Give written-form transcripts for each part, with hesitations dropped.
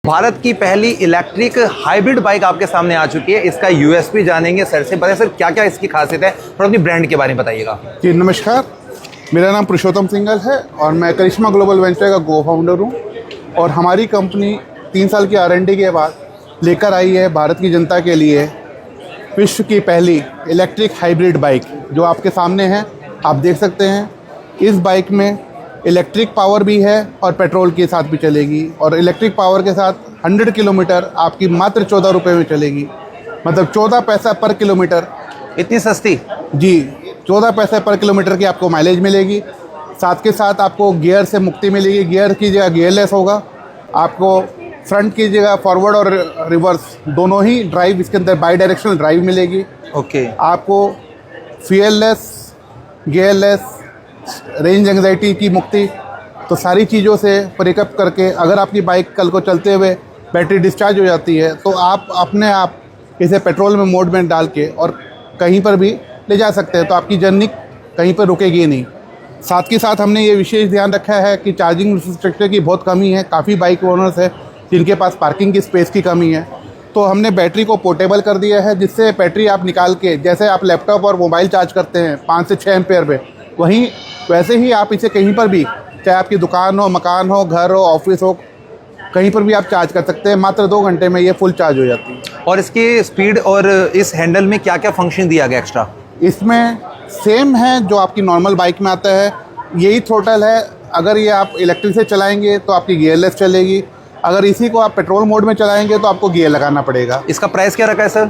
भारत की पहली electric hybrid bike आपके सामने आ चुकी है। इसका यूएसपी जानेंगे सर से। बताइए सर क्या क्या इसकी खासियत है और अपनी ब्रांड के बारे में बताइएगा। जी नमस्कार, मेरा नाम पुरुषोत्तम सिंघल है और मैं करिश्मा ग्लोबल वेंचर का को फाउंडर हूँ। और हमारी कंपनी 3 साल की R&D के बाद लेकर आई है भारत की जनता के लिए विश्व की पहली इलेक्ट्रिक हाइब्रिड बाइक, जो आपके सामने है। आप देख सकते हैं इस बाइक में इलेक्ट्रिक पावर भी है और पेट्रोल के साथ भी चलेगी। और इलेक्ट्रिक पावर के साथ 100 किलोमीटर आपकी मात्र 14 रुपये में चलेगी, मतलब 14 पैसा पर किलोमीटर। इतनी सस्ती? जी, 14 पैसे पर किलोमीटर की आपको माइलेज मिलेगी। साथ के साथ आपको गियर से मुक्ति मिलेगी। गियर की जगह गियरलेस होगा। आपको फ्रंट की जगह फॉरवर्ड और रिवर्स दोनों ही ड्राइव इसके अंदर बाई डायरेक्शनल ड्राइव मिलेगी। ओके। आपको फ्यूएललेस, गियरलेस, रेंज एंग्जाइटी की मुक्ति, तो सारी चीज़ों से ब्रेकअप करके अगर आपकी बाइक कल को चलते हुए बैटरी डिस्चार्ज हो जाती है तो आप अपने आप इसे पेट्रोल में मोड में डाल के और कहीं पर भी ले जा सकते हैं, तो आपकी जर्नी कहीं पर रुकेगी नहीं। साथ के साथ हमने ये विशेष ध्यान रखा है कि चार्जिंग इंफ्रास्ट्रक्चर की बहुत कमी है। काफ़ी बाइक ओनर्स है जिनके पास पार्किंग की स्पेस की कमी है, तो हमने बैटरी को पोर्टेबल कर दिया है, जिससे बैटरी आप निकाल के, जैसे आप लैपटॉप और मोबाइल चार्ज करते हैं 5 से 6 एम्पेयर पे, वहीं वैसे ही आप इसे कहीं पर भी, चाहे आपकी दुकान हो, मकान हो, घर हो, ऑफिस हो, कहीं पर भी आप चार्ज कर सकते हैं। मात्र 2 घंटे में ये फुल चार्ज हो जाती है। और इसकी स्पीड और इस हैंडल में क्या क्या फंक्शन दिया गया एक्स्ट्रा? इसमें सेम है जो आपकी नॉर्मल बाइक में आता है, यही थ्रोटल है। अगर ये आप इलेक्ट्रिक से चलाएंगे तो आपकी गियरलेस चलेगी। अगर इसी को आप पेट्रोल मोड में चलाएंगे तो आपको गियर लगाना पड़ेगा। इसका प्राइस क्या रखा है सर?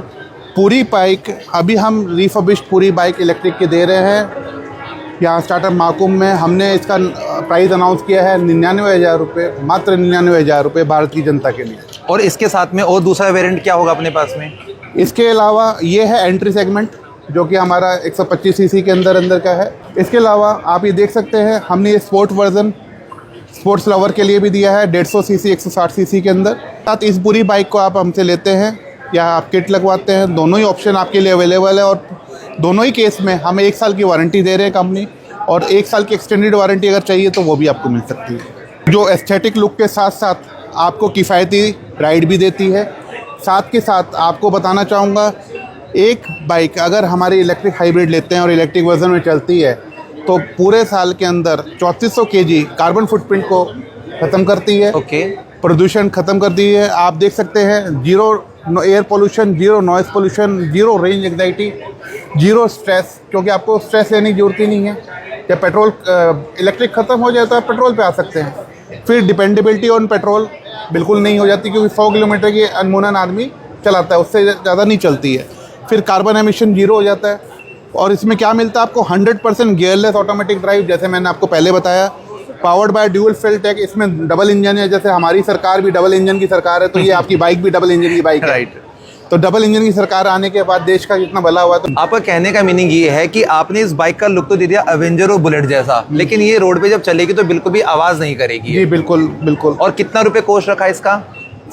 पूरी बाइक अभी हम रिफर्बिश्ड पूरी बाइक इलेक्ट्रिक की दे रहे हैं। यहाँ स्टार्टअप महाकुंभ में हमने इसका प्राइस अनाउंस किया है 99,000 रुपये, मात्र 99,000 रुपये भारत की जनता के लिए। और इसके साथ में और दूसरा वेरिएंट क्या होगा अपने पास में? इसके अलावा ये है एंट्री सेगमेंट, जो कि हमारा 125 सीसी के अंदर का है। इसके अलावा आप ये देख सकते हैं हमने ये स्पोर्ट वर्जन स्पोर्ट्स लवर के लिए भी दिया है 150 सीसी 160 सीसी के अंदर। साथ इस पूरी बाइक को आप हमसे लेते हैं या आप किट लगवाते हैं, दोनों ही ऑप्शन आपके लिए अवेलेबल है। और दोनों ही केस में हम 1 साल की वारंटी दे रहे हैं कंपनी, और 1 साल की एक्सटेंडेड वारंटी अगर चाहिए तो वो भी आपको मिल सकती है, जो एस्थेटिक लुक के साथ साथ आपको किफ़ायती राइड भी देती है। साथ के साथ आपको बताना चाहूँगा, एक बाइक अगर हमारी इलेक्ट्रिक हाइब्रिड लेते हैं और इलेक्ट्रिक वर्जन में चलती है तो पूरे साल के अंदर 3400 kg कार्बन फुटप्रिंट को ख़त्म करती है। ओके। प्रदूषण ख़त्म करती है। आप देख सकते हैं zero air pollution, zero noise pollution, zero range anxiety, zero stress, क्योंकि आपको स्ट्रेस लेने की जरूरत ही नहीं है। जब पेट्रोल इलेक्ट्रिक ख़त्म हो जाए तो आप पेट्रोल पे आ सकते हैं। फिर डिपेंडेबिलिटी ऑन पेट्रोल बिल्कुल नहीं हो जाती, क्योंकि 100 किलोमीटर की अनमोनन आदमी चलाता है, उससे ज़्यादा नहीं चलती है। फिर कार्बन एमिशन जीरो हो जाता है। और इसमें क्या मिलता है आपको? 100% गियरलेस ऑटोमेटिक ड्राइव, जैसे मैंने आपको पहले बताया। Powered by dual fuel tank, इसमें डबल इंजन है। जैसे हमारी सरकार भी डबल इंजन की सरकार है, तो ये आपकी बाइक भी डबल इंजन की बाइक है। राइट। तो डबल इंजन की सरकार आने के बाद देश का कितना भला हुआ। तो आपका कहने का मीनिंग ये है कि आपने इस बाइक का लुक तो दे दिया एवेंजर और बुलेट जैसा, लेकिन ये रोड पे जब चलेगी तो बिल्कुल भी आवाज नहीं करेगी। जी बिल्कुल बिल्कुल। और कितना रुपए कॉस्ट रखा है इसका?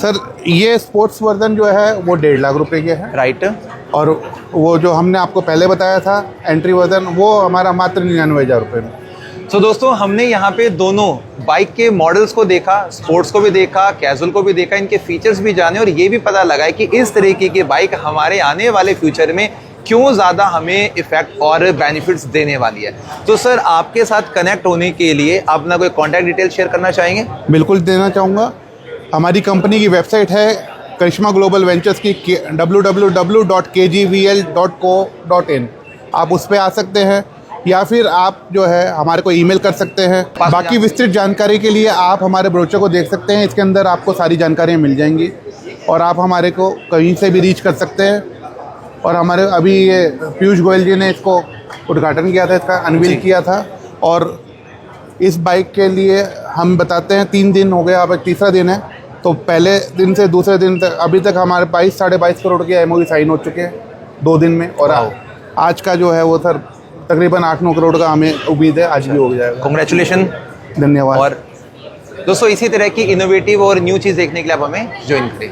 सर ये स्पोर्ट्स वर्जन जो है वो 1.5 लाख रुपए के है। राइट। और वो जो हमने आपको पहले बताया था एंट्री वर्जन, वो हमारा मात्र 99,000 रुपये में। तो दोस्तों हमने यहाँ पे दोनों बाइक के मॉडल्स को देखा, स्पोर्ट्स को भी देखा, कैजुअल को भी देखा, इनके फीचर्स भी जाने, और ये भी पता लगा है कि इस तरीके की बाइक हमारे आने वाले फ्यूचर में क्यों ज़्यादा हमें इफेक्ट और बेनिफिट्स देने वाली है। तो सर आपके साथ कनेक्ट होने के लिए अपना कोई कॉन्टैक्ट डिटेल शेयर करना चाहेंगे? बिल्कुल देना चाहूँगा। हमारी कंपनी की वेबसाइट है करिश्मा ग्लोबल वेंचर्स की www.kgvl.co.in। आप उस पर आ सकते हैं, या फिर आप जो है हमारे को ईमेल कर सकते हैं। बाकी विस्तृत जानकारी के लिए आप हमारे ब्रोचर को देख सकते हैं, इसके अंदर आपको सारी जानकारियाँ मिल जाएंगी। और आप हमारे को कहीं से भी रीच कर सकते हैं। और हमारे अभी ये पीयूष गोयल जी ने इसको उद्घाटन किया था, इसका अनवील किया था। और इस बाइक के लिए हम बताते हैं 3 दिन हो गया, अब 3रा दिन है। तो पहले दिन से दूसरे दिन तक अभी तक हमारे 22-22.5 करोड़ के MOU साइन हो चुके हैं 2 दिन में। और आज का जो है वो सर तकरीबन 8-9 करोड़ का हमें उम्मीद है आज भी हो जाएगा। कांग्रेचुलेशन। धन्यवाद। और दोस्तों इसी तरह की इनोवेटिव और न्यू चीज़ देखने के लिए आप हमें ज्वाइन करें।